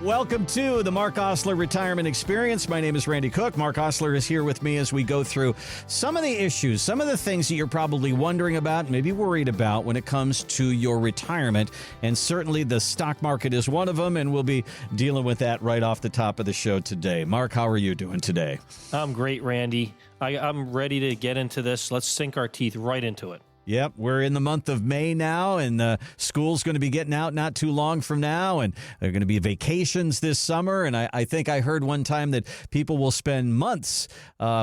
Welcome to the Mark Osler Retirement Experience. My name is Randy Cook. Mark Osler is here with me as we go through some of the issues, some of the things that you're probably wondering about, maybe worried about when it comes to your retirement. And certainly the stock market is one of them, and we'll be dealing with that right off the top of the show today. Mark, how are you doing today? I'm great, Randy. I'm ready to get into this. Let's sink our teeth right into it. Yep, we're in the month of May now, and school's going to be getting out not too long from now, and there are going to be vacations this summer, and I think I heard one time that people will spend months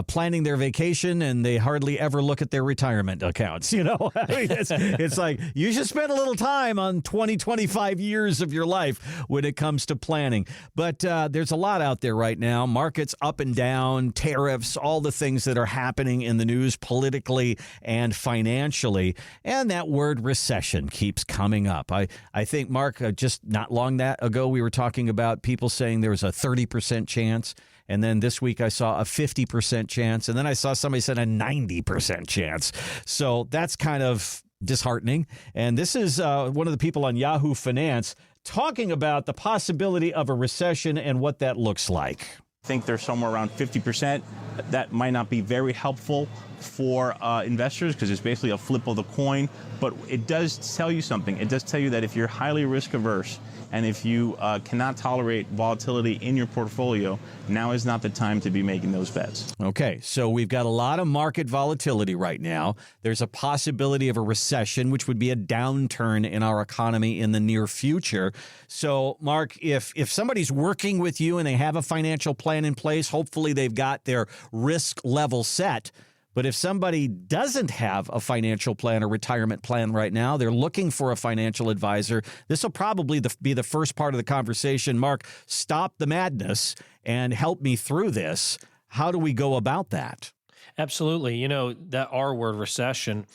planning their vacation, and they hardly ever look at their retirement accounts, you know? I mean, it's like, you should spend a little time on 25 years of your life when it comes to planning. But there's a lot out there right now, markets up and down, tariffs, all the things that are happening in the news politically and financially. And that word recession keeps coming up. I think, Mark, just not long ago, we were talking about people saying there was a 30% chance. And then this week I saw a 50% chance. And then I saw somebody said a 90% chance. So that's kind of disheartening. And this is one of the people on Yahoo Finance talking about the possibility of a recession and what that looks like. I think they're somewhere around 50%. That might not be very helpful for investors because it's basically a flip of the coin, but it does tell you something. It does tell you that if you're highly risk averse and if you cannot tolerate volatility in your portfolio, now is not the time to be making those bets. Okay, so we've got a lot of market volatility right now. There's a possibility of a recession, which would be a downturn in our economy in the near future. So, Mark, if somebody's working with you and they have a financial plan in place, hopefully they've got their risk level set. But if somebody doesn't have a financial plan or retirement plan right now, they're looking for a financial advisor, this will probably be the first part of the conversation. Mark, stop the madness and help me through this. How do we go about that? Absolutely. You know, that R word, recession,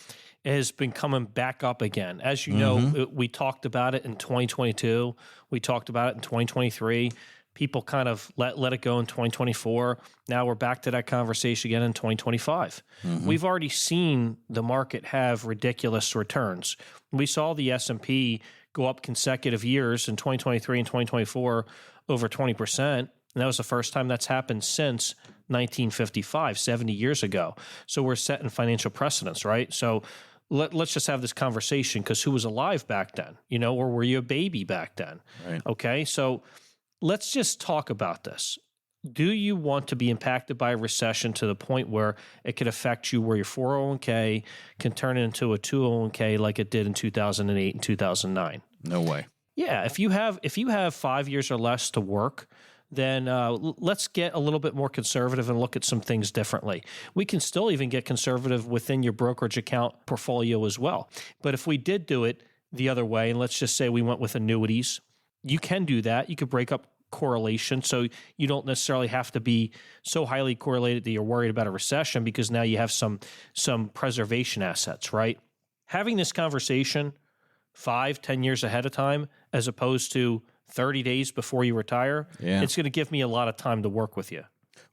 has been coming back up again. As you know, we talked about it in 2022. We talked about it in 2023. People kind of let it go in 2024. Now we're back to that conversation again in 2025. We've already seen the market have ridiculous returns. We saw the S&P go up consecutive years in 2023 and 2024 over 20%. And that was the first time that's happened since 1955, 70 years ago. So we're setting financial precedents, right? So let's just have this conversation because who was alive back then, you know, or were you a baby back then? Right. Okay, so let's just talk about this. Do you want to be impacted by a recession to the point where it could affect you where your 401k can turn into a 201k like it did in 2008 and 2009? No way. Yeah, if you have 5 years or less to work, then let's get a little bit more conservative and look at some things differently. We can still even get conservative within your brokerage account portfolio as well. But if we did do it the other way, and let's just say we went with annuities, you can do that. You could break up correlation, so you don't necessarily have to be so highly correlated that you're worried about a recession because now you have some preservation assets, right? Having this conversation 5-10 years ahead of time as opposed to 30 days before you retire, it's going to give me a lot of time to work with you.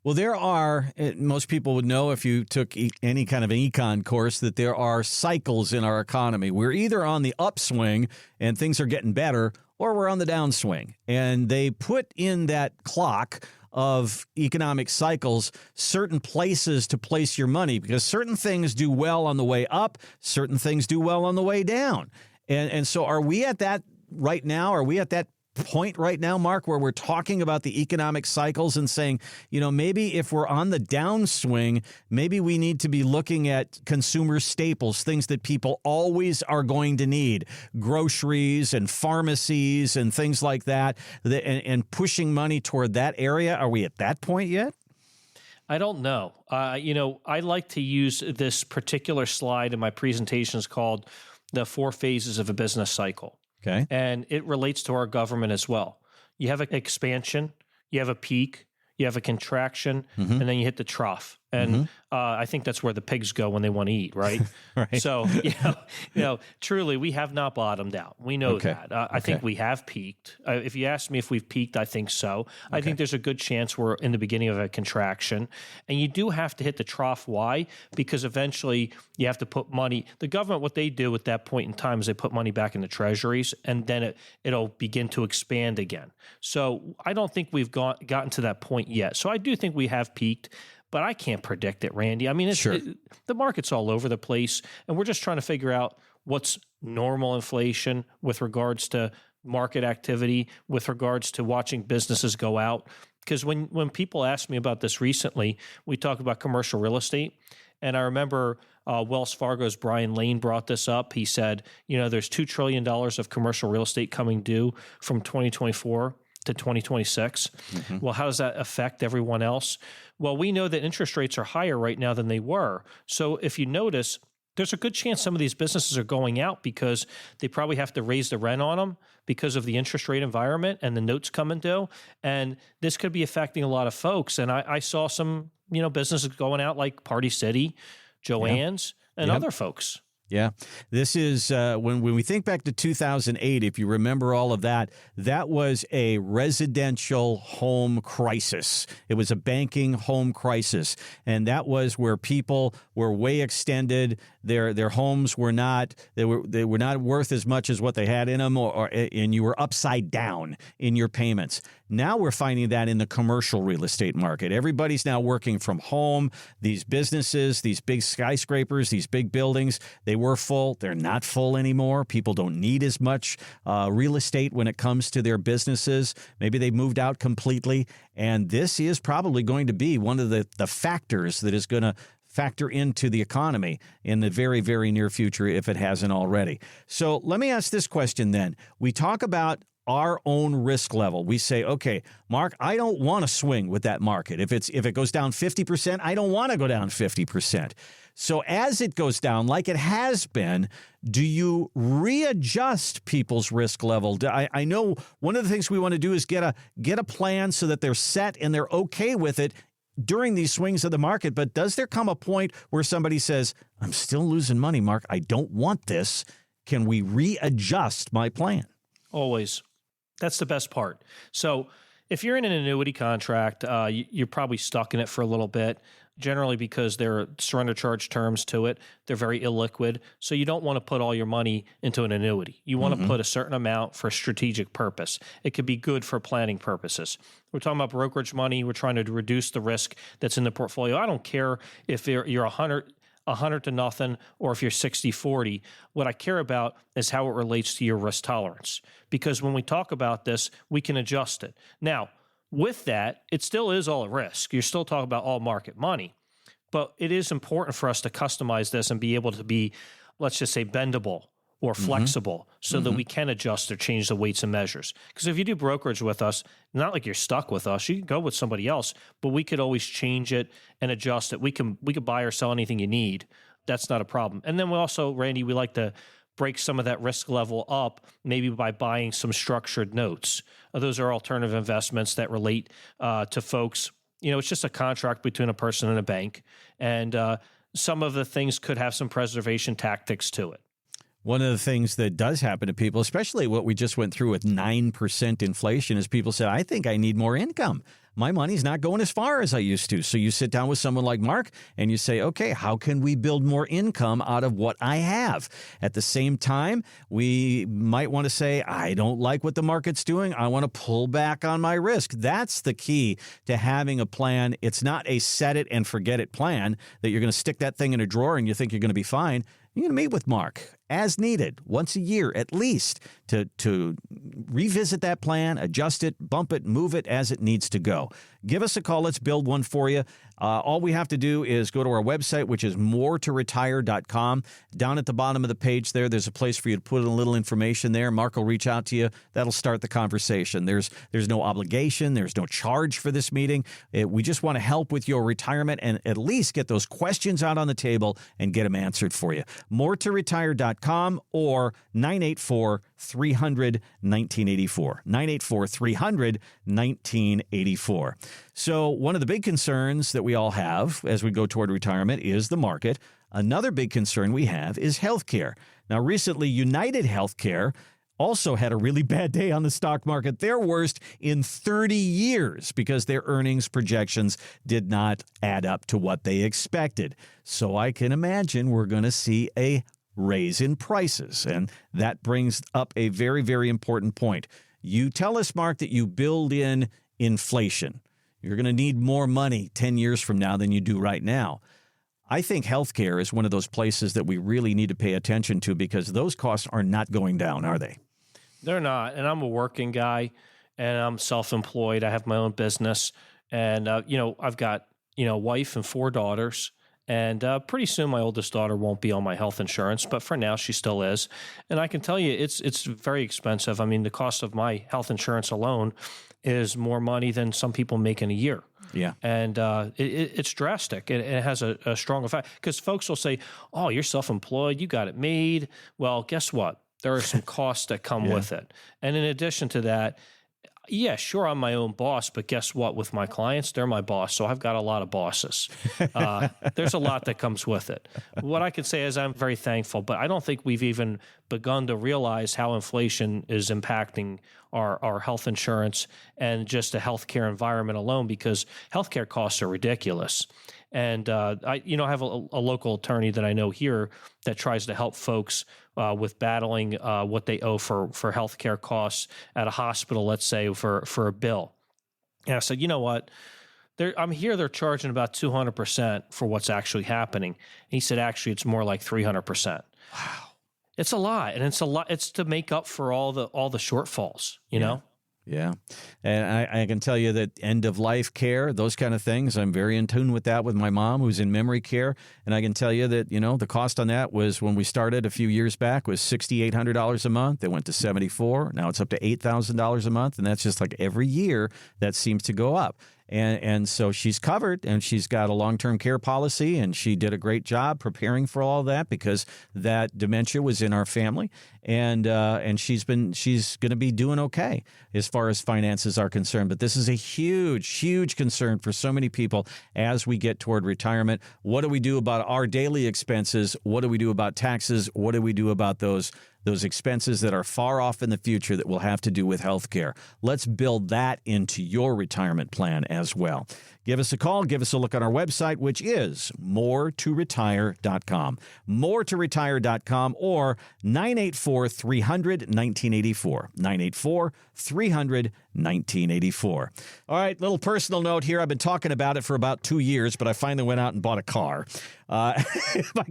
Well, there are, most people would know if you took any kind of an econ course, that there are cycles in our economy. We're either on the upswing and things are getting better, or we're on the downswing. And they put in that clock of economic cycles certain places to place your money because certain things do well on the way up, certain things do well on the way down. And so are we at that right now? Are we at that point right now, Mark, where we're talking about the economic cycles and saying, you know, maybe if we're on the downswing, maybe we need to be looking at consumer staples, things that people always are going to need, groceries and pharmacies and things like that, and pushing money toward that area. Are we at that point yet? I don't know. You know, I like to use this particular slide in my presentations called the 4 phases of a business cycle. Okay. And it relates to our government as well. You have an expansion, you have a peak, you have a contraction, and then you hit the trough. And I think that's where the pigs go when they want to eat, right? Right. So, truly, we have not bottomed out. We know that. I think we have peaked. If you ask me if we've peaked, I think so. I think there's a good chance we're in the beginning of a contraction. And you do have to hit the trough. Why? Because eventually you have to put money. The government, what they do at that point in time is they put money back in the treasuries, and then it'll begin to expand again. So I don't think we've gotten to that point yet. So I do think we have peaked. But I can't predict it, Randy. I mean, the market's all over the place, and we're just trying to figure out what's normal inflation with regards to market activity, with regards to watching businesses go out. Because when people asked me about this recently, we talked about commercial real estate, and I remember Wells Fargo's Brian Lane brought this up. He said, there's $2 trillion of commercial real estate coming due from 2024 to 2026. Well, how does that affect everyone else? Well, we know that interest rates are higher right now than they were. So if you notice, there's a good chance some of these businesses are going out because they probably have to raise the rent on them because of the interest rate environment and the notes coming due. And this could be affecting a lot of folks. And I saw some, businesses going out like Party City, Joann's, and other folks. Yeah. This is when we think back to 2008, if you remember all of that, that was a residential home crisis. It was a banking home crisis. And that was where people were way extended. Their homes were not worth as much as what they had in them, and you were upside down in your payments. Now we're finding that in the commercial real estate market. Everybody's now working from home. These businesses, these big skyscrapers, these big buildings, they were full. They're not full anymore. People don't need as much real estate when it comes to their businesses. Maybe they moved out completely. And this is probably going to be one of the factors that is going to factor into the economy in the very, very near future if it hasn't already. So let me ask this question then. We talk about our own risk level. We say, okay, Mark, I don't want to swing with that market. If it goes down 50%, I don't want to go down 50%. So as it goes down, like it has been, do you readjust people's risk level? I know one of the things we want to do is get a plan so that they're set and they're okay with it during these swings of the market. But does there come a point where somebody says, I'm still losing money, Mark, I don't want this. Can we readjust my plan? Always. That's the best part. So if you're in an annuity contract, you're probably stuck in it for a little bit, generally because there are surrender charge terms to it. They're very illiquid. So you don't want to put all your money into an annuity. You want to put a certain amount for a strategic purpose. It could be good for planning purposes. We're talking about brokerage money. We're trying to reduce the risk that's in the portfolio. I don't care if you're 100 to nothing, or if you're 60-40. What I care about is how it relates to your risk tolerance. Because when we talk about this, we can adjust it. Now, with that, it still is all at risk. You're still talking about all market money. But it is important for us to customize this and be able to be, let's just say, bendable or flexible so that we can adjust or change the weights and measures. Because if you do brokerage with us, not like you're stuck with us, you can go with somebody else, but we could always change it and adjust it. We could buy or sell anything you need. That's not a problem. And then we also, Randy, we like to break some of that risk level up, maybe by buying some structured notes. Those are alternative investments that relate to folks. It's just a contract between a person and a bank. And some of the things could have some preservation tactics to it. One of the things that does happen to people, especially what we just went through with 9% inflation, is people say, I think I need more income. My money's not going as far as I used to. So you sit down with someone like Mark and you say, okay, how can we build more income out of what I have? At the same time, we might want to say, I don't like what the market's doing. I want to pull back on my risk. That's the key to having a plan. It's not a set it and forget it plan that you're going to stick that thing in a drawer and you think you're going to be fine. You're going to meet with Mark as needed, once a year at least, to revisit that plan, adjust it, bump it, move it as it needs to go. Give us a call. Let's build one for you. All we have to do is go to our website, which is moretoretire.com. Down at the bottom of the page there's a place for you to put a little information there. Mark will reach out to you. That'll start the conversation. There's no obligation. There's no charge for this meeting. We just want to help with your retirement and at least get those questions out on the table and get them answered for you. Moretoretire.com or 984-300-1984. 984-300-1984. So one of the big concerns that we we all have as we go toward retirement is the market. Another big concern we have is healthcare. Now, recently, United Healthcare also had a really bad day on the stock market, their worst in 30 years, because their earnings projections did not add up to what they expected. So I can imagine we're going to see a raise in prices. And that brings up a very, very important point. You tell us, Mark, that you build in inflation. You're going to need more money 10 years from now than you do right now. I think healthcare is one of those places that we really need to pay attention to, because those costs are not going down, are they? They're not. And I'm a working guy, and I'm self-employed. I have my own business, and I've got a wife and 4 daughters. And pretty soon my oldest daughter won't be on my health insurance, but for now she still is. And I can tell you it's very expensive. I mean, the cost of my health insurance alone is more money than some people make in a year. Yeah. And it's drastic. It has a strong effect, because folks will say, oh, you're self-employed, you got it made. Well, guess what? There are some costs that come with it. And in addition to that, yeah, sure, I'm my own boss, but guess what? With my clients, they're my boss. So I've got a lot of bosses. There's a lot that comes with it. What I can say is I'm very thankful, but I don't think we've even begun to realize how inflation is impacting our health insurance and just the healthcare environment alone, because healthcare costs are ridiculous. And I have a local attorney that I know here that tries to help folks with battling what they owe for healthcare costs at a hospital, let's say for a bill. And I said, you know what? They're charging about 200% for what's actually happening. And he said, actually, it's more like 300%. Wow. It's a lot, and it's a lot. It's to make up for all the shortfalls, you know. Yeah. And I can tell you that end-of-life care, those kind of things, I'm very in tune with that with my mom, who's in memory care. And I can tell you that, the cost on that was, when we started a few years back, was $6,800 a month. It went to $7,400. Now it's up to $8,000 a month. And that's just like every year that seems to go up. And so she's covered, and she's got a long-term care policy, and she did a great job preparing for all that, because that dementia was in our family, and she's going to be doing okay as far as finances are concerned. But this is a huge, huge concern for so many people as we get toward retirement. What do we do about our daily expenses? What do we do about taxes? What do we do about those expenses that are far off in the future that will have to do with healthcare? Let's build that into your retirement plan as well. Give us a call. Give us a look on our website, which is moretoretire.com. Moretoretire.com, or 984-300-1984. 984-300-1984. All right, little personal note here. I've been talking about it for about 2 years, but I finally went out and bought a car. My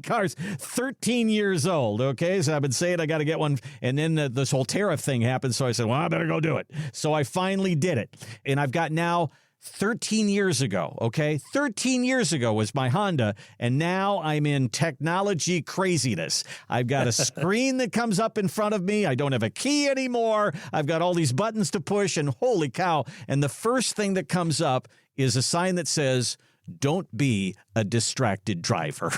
car's 13 years old, okay? So I've been saying I got to get one, and then this whole tariff thing happened, so I said, well, I better go do it. So I finally did it, and I've got now 13 years ago, okay? 13 years ago was my Honda, and now I'm in technology craziness. I've got a screen that comes up in front of me. I don't have a key anymore. I've got all these buttons to push, and holy cow. And the first thing that comes up is a sign that says, "Don't be a distracted driver."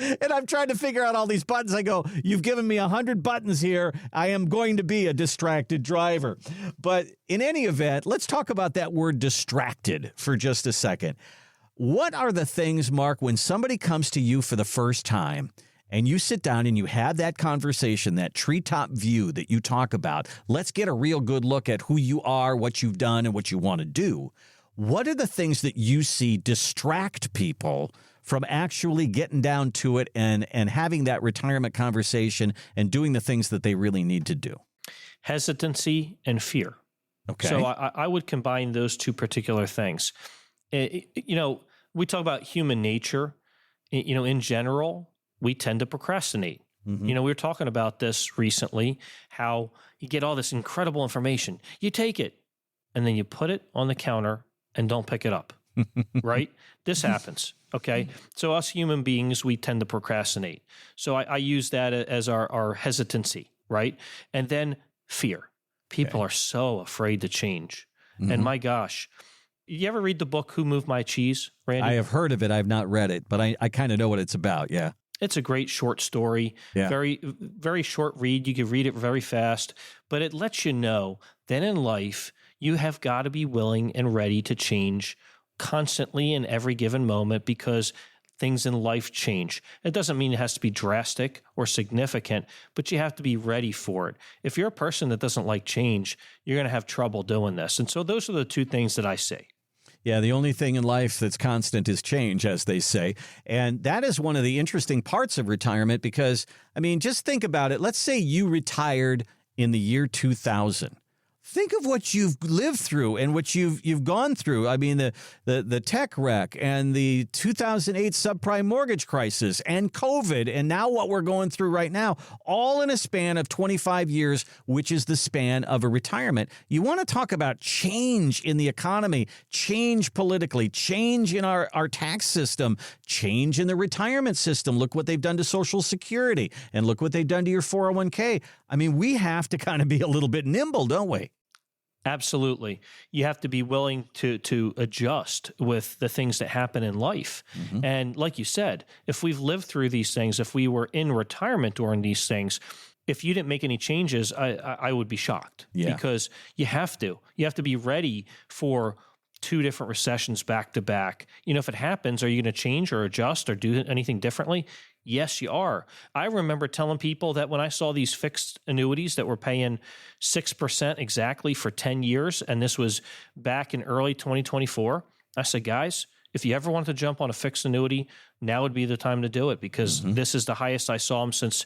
And I'm trying to figure out all these buttons. I go, you've given me 100 buttons here. I am going to be a distracted driver. But in any event, let's talk about that word distracted for just a second. What are the things, Mark, when somebody comes to you for the first time and you sit down and you have that conversation, that treetop view that you talk about? Let's get a real good look at who you are, what you've done, and what you want to do. What are the things that you see distract people from actually getting down to it and having that retirement conversation and doing the things that they really need to do? Hesitancy and fear. Okay. So I would combine those two particular things. We talk about human nature. In general, we tend to procrastinate. Mm-hmm. We were talking about this recently, how you get all this incredible information. You take it, and then you put it on the counter and don't pick it up, right? This happens, okay? So us human beings, we tend to procrastinate. So I use that as our hesitancy, right? And then fear. People are so afraid to change. Mm-hmm. And my gosh, you ever read the book, Who Moved My Cheese, Randy? I have heard of it. I've not read it, but I kind of know what it's about, yeah. It's a great short story, very, very short read. You can read it very fast, but it lets you know that in life, you have got to be willing and ready to change constantly in every given moment because things in life change. It doesn't mean it has to be drastic or significant, but you have to be ready for it. If you're a person that doesn't like change, you're going to have trouble doing this. And so those are the two things that I see. Yeah, the only thing in life that's constant is change, as they say. And that is one of the interesting parts of retirement because, I mean, just think about it. Let's say you retired in the year 2000. Think of what you've lived through and what you've gone through. I mean, the tech wreck and the 2008 subprime mortgage crisis and COVID and now what we're going through right now, all in a span of 25 years, which is the span of a retirement. You want to talk about change in the economy, change politically, change in our tax system, change in the retirement system. Look what they've done to Social Security and look what they've done to your 401k. I mean, we have to kind of be a little bit nimble, don't we? Absolutely. You have to be willing to adjust with the things that happen in life. Mm-hmm. And like you said, if we've lived through these things, if we were in retirement during these things, if you didn't make any changes, I would be shocked. Yeah. Because you have to be ready for 2 different recessions back to back. You know, if it happens, are you going to change or adjust or do anything differently? Yes, you are. I remember telling people that when I saw these fixed annuities that were paying 6% exactly for 10 years, and this was back in early 2024, I said, guys, if you ever want to jump on a fixed annuity, now would be the time to do it because this is the highest I saw them since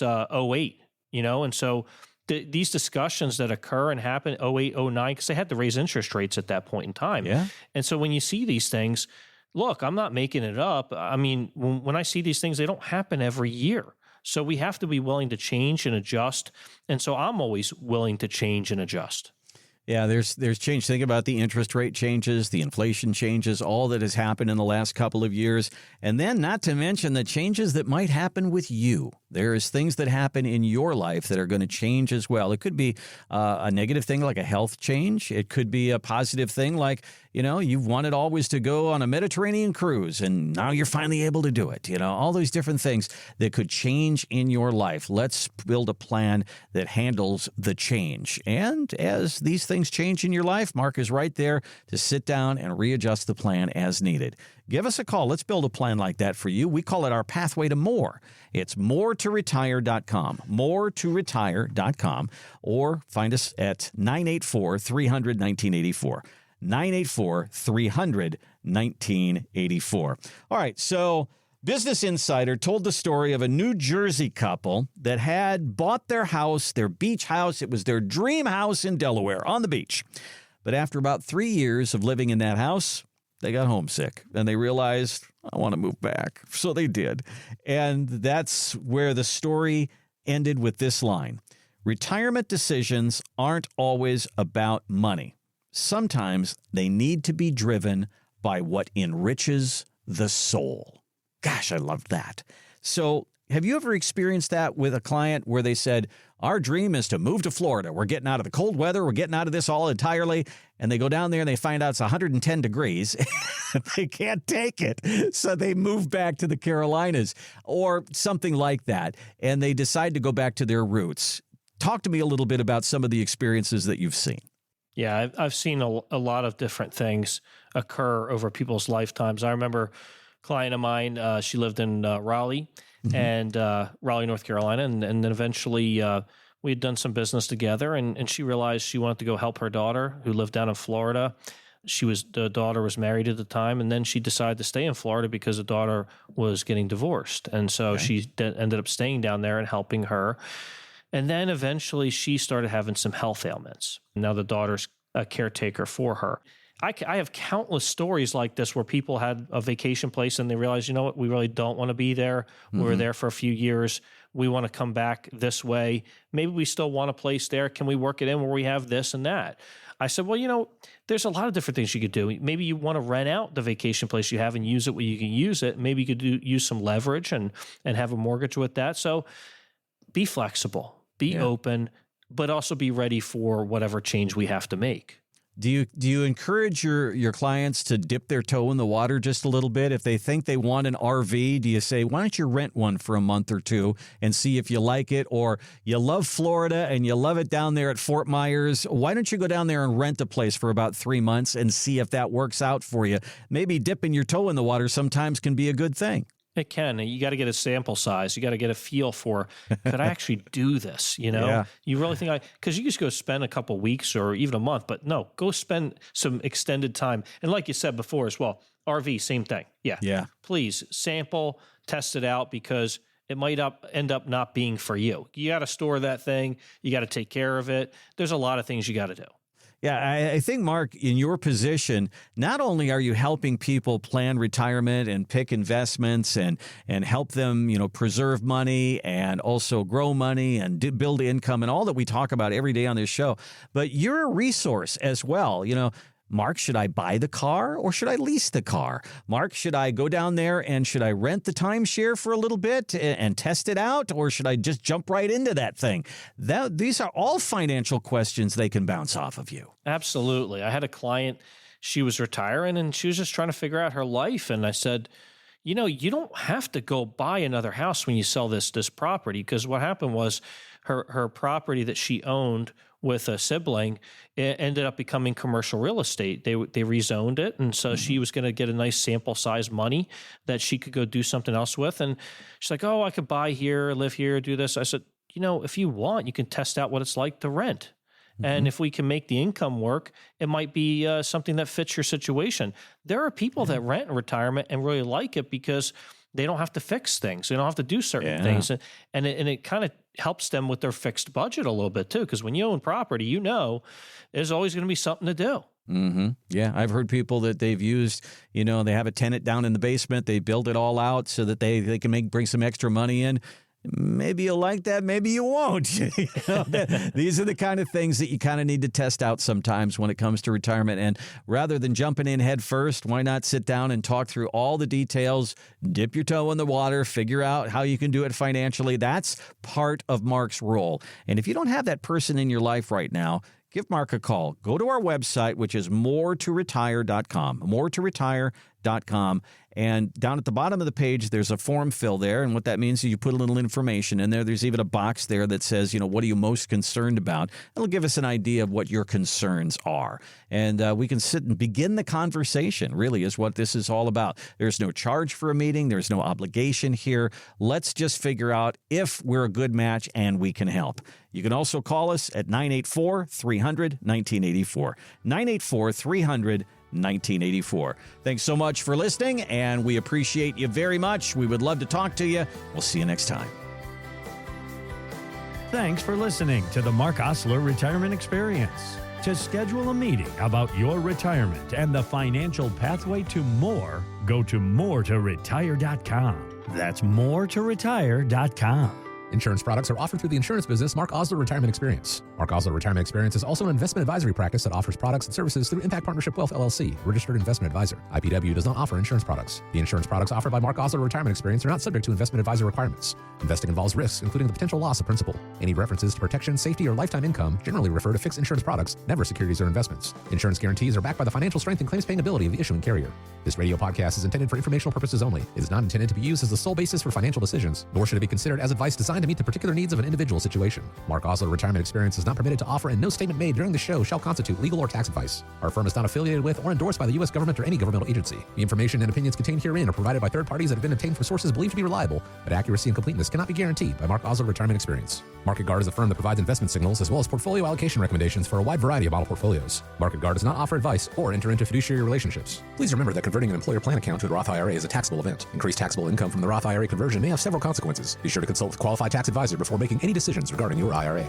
08, you know? And so these discussions that occur and happen 08, 09, because they had to raise interest rates at that point in time. Yeah. And so when you see these things, look, I'm not making it up. I mean, when I see these things, they don't happen every year. So we have to be willing to change and adjust. And so I'm always willing to change and adjust. Yeah, there's change. Think about the interest rate changes, the inflation changes, all that has happened in the last couple of years. And then not to mention the changes that might happen with you. There's things that happen in your life that are going to change as well. It could be a negative thing like a health change. It could be a positive thing like, you know, you've wanted always to go on a Mediterranean cruise and now you're finally able to do it. You know, all those different things that could change in your life. Let's build a plan that handles the change. And as these things change in your life, Mark is right there to sit down and readjust the plan as needed. Give us a call. Let's build a plan like that for you. We call it our pathway to more. It's moretoretire.com, moretoretire.com, or find us at 984-300-1984. 984-300-1984. All right, so Business Insider told the story of a New Jersey couple that had bought their house, their beach house. It was their dream house in Delaware on the beach. But after about 3 years of living in that house, they got homesick and they realized, I want to move back. So they did. And that's where the story ended with this line. Retirement decisions aren't always about money. Sometimes they need to be driven by what enriches the soul. Gosh, I love that. So have you ever experienced that with a client where they said, our dream is to move to Florida. We're getting out of the cold weather. We're getting out of this all entirely. And they go down there and they find out it's 110 degrees. They can't take it. So they move back to the Carolinas or something like that. And they decide to go back to their roots. Talk to me a little bit about some of the experiences that you've seen. Yeah, I've seen a lot of different things occur over people's lifetimes. I remember a client of mine, she lived in Raleigh, and Raleigh, North Carolina, and then eventually we had done some business together, and she realized she wanted to go help her daughter who lived down in Florida. The daughter was married at the time, and then she decided to stay in Florida because the daughter was getting divorced, and so she ended up staying down there and helping her. And then eventually she started having some health ailments. Now the daughter's a caretaker for her. I have countless stories like this where people had a vacation place and they realized, you know what, we really don't want to be there. We were there for a few years. We want to come back this way. Maybe we still want a place there. Can we work it in where we have this and that? I said, well, you know, there's a lot of different things you could do. Maybe you want to rent out the vacation place you have and use it where you can use it. Maybe you could use some leverage and have a mortgage with that. So be flexible. Be open, but also be ready for whatever change we have to make. Do you encourage your clients to dip their toe in the water just a little bit? If they think they want an RV, do you say, why don't you rent one for a month or two and see if you like it? Or you love Florida and you love it down there at Fort Myers. Why don't you go down there and rent a place for about 3 months and see if that works out for you? Maybe dipping your toe in the water sometimes can be a good thing. It can. You got to get a sample size. You got to get a feel for, could I actually do this? Yeah. You really think because you just go spend a couple weeks or even a month, but no, go spend some extended time. And like you said before as well, RV, same thing. Yeah. Please sample, test it out, because it might end up not being for you. You got to store that thing. You got to take care of it. There's a lot of things you got to do. Yeah, I think, Mark, in your position, not only are you helping people plan retirement and pick investments and help them, preserve money and also grow money and build income and all that we talk about every day on this show, but you're a resource as well. Mark, should I buy the car or should I lease the car? Mark, should I go down there and should I rent the timeshare for a little bit and test it out, or should I just jump right into that thing? These are all financial questions they can bounce off of you. Absolutely. I had a client, she was retiring and she was just trying to figure out her life. And I said, you don't have to go buy another house when you sell this property, because what happened was her property that she owned with a sibling, it ended up becoming commercial real estate. They rezoned it, and so she was going to get a nice sample size money that she could go do something else with. And she's like, "Oh, I could buy here, live here, do this." I said, if you want, you can test out what it's like to rent. And if we can make the income work, it might be something that fits your situation. There are people that rent in retirement and really like it because they don't have to fix things. They don't have to do certain things. And it kind of helps them with their fixed budget a little bit too. Because when you own property, there's always going to be something to do. Mm-hmm. Yeah, I've heard people that they've used, they have a tenant down in the basement. They build it all out so that they can bring some extra money in. Maybe you'll like that, maybe you won't. These are the kind of things that you kind of need to test out sometimes when it comes to retirement. And rather than jumping in head first, why not sit down and talk through all the details, dip your toe in the water, figure out how you can do it financially. That's part of Mark's role. And if you don't have that person in your life right now, give Mark a call. Go to our website, which is moretoretire.com, moretoretire.com. And down at the bottom of the page, there's a form fill there. And what that means is you put a little information in there. There's even a box there that says, what are you most concerned about? It'll give us an idea of what your concerns are. And we can sit and begin the conversation, really, is what this is all about. There's no charge for a meeting. There's no obligation here. Let's just figure out if we're a good match and we can help. You can also call us at 984-300-1984. 984-300-1984. Thanks so much for listening, and we appreciate you very much. We would love to talk to you. We'll see you next time. Thanks for listening to the Mark Osler Retirement Experience. To schedule a meeting about your retirement and the financial pathway to more, go to moretoretire.com. That's moretoretire.com. Insurance products are offered through the insurance business Mark Osler Retirement Experience. Mark Osler Retirement Experience is also an investment advisory practice that offers products and services through Impact Partnership Wealth LLC, registered investment advisor. IPW does not offer insurance products. The insurance products offered by Mark Osler Retirement Experience are not subject to investment advisor requirements. Investing involves risks, including the potential loss of principal. Any references to protection, safety, or lifetime income generally refer to fixed insurance products, never securities or investments. Insurance guarantees are backed by the financial strength and claims paying ability of the issuing carrier. This radio podcast is intended for informational purposes only. It is not intended to be used as the sole basis for financial decisions, nor should it be considered as advice designed to meet the particular needs of an individual situation. Mark Osler Retirement Experience is not permitted to offer, and no statement made during the show shall constitute legal or tax advice. Our firm is not affiliated with or endorsed by the U.S. government or any governmental agency. The information and opinions contained herein are provided by third parties that have been obtained from sources believed to be reliable, but accuracy and completeness cannot be guaranteed by Mark Osler Retirement Experience. Market Guard is a firm that provides investment signals as well as portfolio allocation recommendations for a wide variety of model portfolios. Market Guard does not offer advice or enter into fiduciary relationships. Please remember that converting an employer plan account to a Roth IRA is a taxable event. Increased taxable income from the Roth IRA conversion may have several consequences. Be sure to consult with a qualified tax advisor before making any decisions regarding your IRA.